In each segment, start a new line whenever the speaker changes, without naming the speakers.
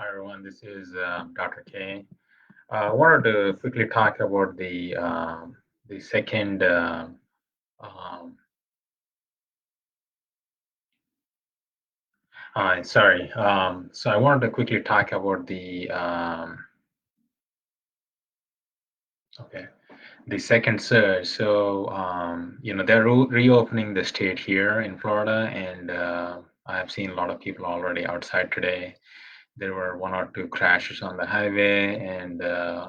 Hi everyone, this is Dr. K. I wanted to quickly talk about the second. Um, Sorry. So I wanted to quickly talk about okay, the second surge. So they're reopening the state here in Florida, and I have seen a lot of people already outside today. There were one or two crashes on the highway, and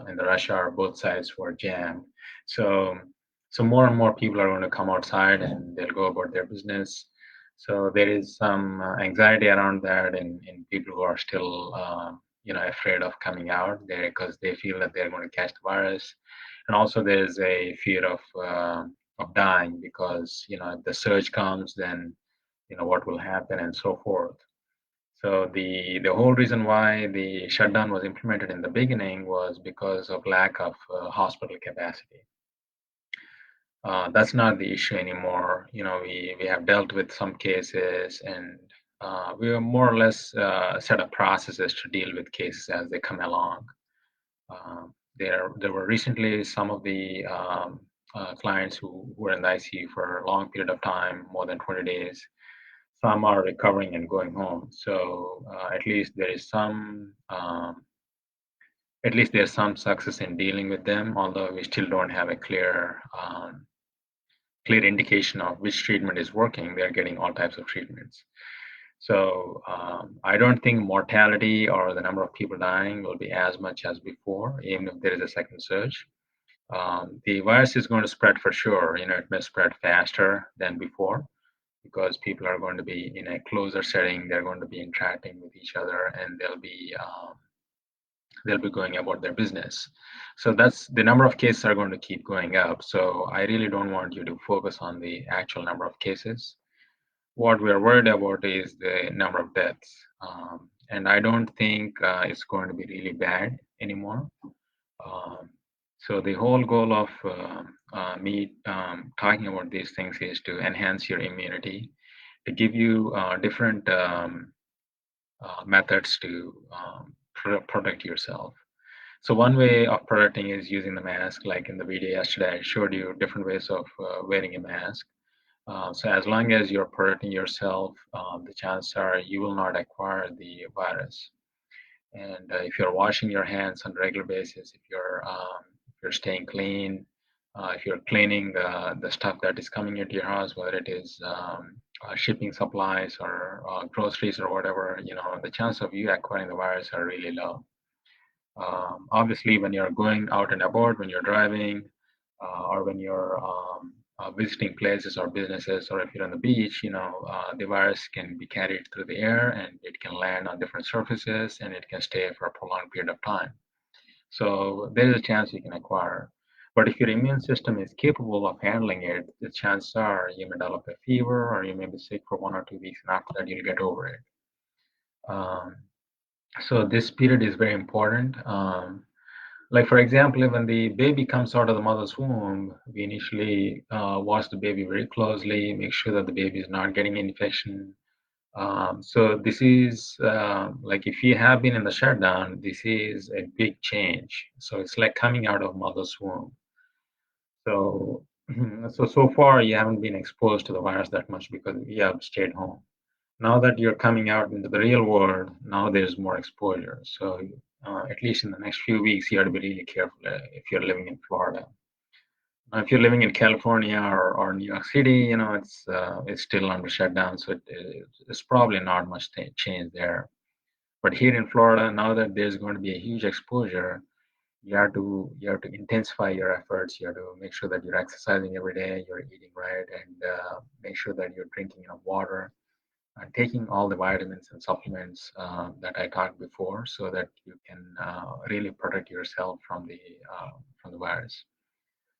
in the rush hour, both sides were jammed. So, so more and more people are going to come outside, and they'll go about their business. So there is some anxiety around that, in people who are still, afraid of coming out there because they feel that they're going to catch the virus, and also there's a fear of dying because if the surge comes, then what will happen and so forth. So the whole reason why the shutdown was implemented in the beginning was because of lack of hospital capacity. That's not the issue anymore. We have dealt with some cases, and we have more or less set up processes to deal with cases as they come along. There were recently some of the clients who were in the ICU for a long period of time, more than 20 days. Some are recovering and going home. So at least there's some success in dealing with them, although we still don't have a clear indication of which treatment is working. They're getting all types of treatments. So I don't think mortality or the number of people dying will be as much as before, even if there is a second surge. The virus is going to spread for sure. It may spread faster than before because people are going to be in a closer setting. They're going to be interacting with each other, and they'll be going about their business. So that's the number of cases are going to keep going up. So I really don't want you to focus on the actual number of cases. What we're worried about is the number of deaths. And I don't think it's going to be really bad anymore. Um, so the whole goal of me talking about these things is to enhance your immunity, to give you different methods to protect yourself. So one way of protecting is using the mask. Like in the video yesterday, I showed you different ways of wearing a mask. So as long as you're protecting yourself, the chances are you will not acquire the virus. And if you're washing your hands on a regular basis, if you're staying clean, if you're cleaning the stuff that is coming into your house, whether it is shipping supplies or groceries or whatever, the chance of you acquiring the virus are really low. Obviously, when you're going out and about, when you're driving, or when you're visiting places or businesses, or if you're on the beach, the virus can be carried through the air and it can land on different surfaces and it can stay for a prolonged period of time. So there is a chance you can acquire. But if your immune system is capable of handling it, the chances are you may develop a fever or you may be sick for 1 or 2 weeks, and after that, you'll get over it. Um, so this period is very important. Like for example, when the baby comes out of the mother's womb, we initially watch the baby very closely, make sure that the baby is not getting infection. So this is like if you have been in the shutdown, this is a big change. So it's like coming out of mother's womb. So so far you haven't been exposed to the virus that much because you have stayed home. Now that you're coming out into the real world, now there's more exposure. So at least in the next few weeks, you have to be really careful if you're living in Florida. If you're living in California or New York City, it's still under shutdown, so it's probably not much change there. But here in Florida, now that there's going to be a huge exposure, you have to intensify your efforts. You have to make sure that you're exercising every day, you're eating right, and make sure that you're drinking enough water, taking all the vitamins and supplements that I talked before, so that you can really protect yourself from the virus.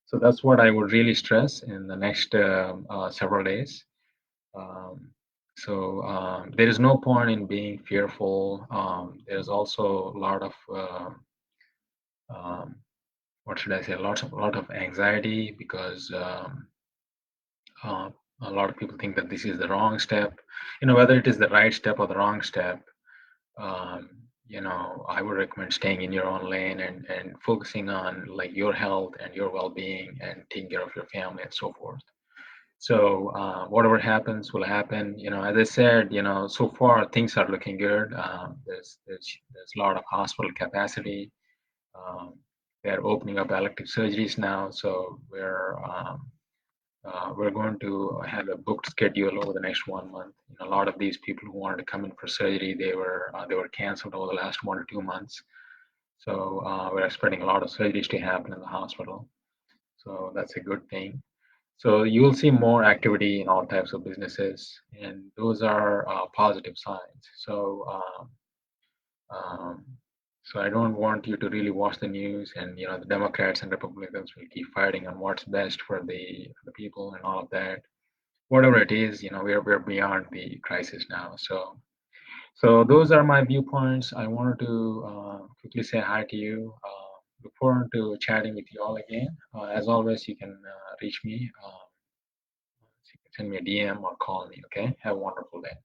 So that's what I would really stress in the next several days. Um, so there is no point in being fearful. There's also a lot of um, what should I say? A lot of anxiety because uh, a lot of people think that this is the wrong step. Whether it is the right step or the wrong step. Um, I would recommend staying in your own lane and focusing on like your health and your well-being and taking care of your family and so forth. So whatever happens will happen. As I said, so far things are looking good. There's a lot of hospital capacity. Um, they're opening up elective surgeries now, so we're going to have a booked schedule over the next 1 month. A lot of these people who wanted to come in for surgery, they were canceled over the last 1 or 2 months. So we're expecting a lot of surgeries to happen in the hospital. So that's a good thing. So you will see more activity in all types of businesses, and those are positive signs. Um, so I don't want you to really watch the news, and the Democrats and Republicans will keep fighting on what's best for the people and all of that. Whatever it is, we're beyond the crisis now. So those are my viewpoints. I wanted to quickly say hi to you. Look forward to chatting with you all again. As always, you can reach me. You can send me a DM or call me. Okay. Have a wonderful day.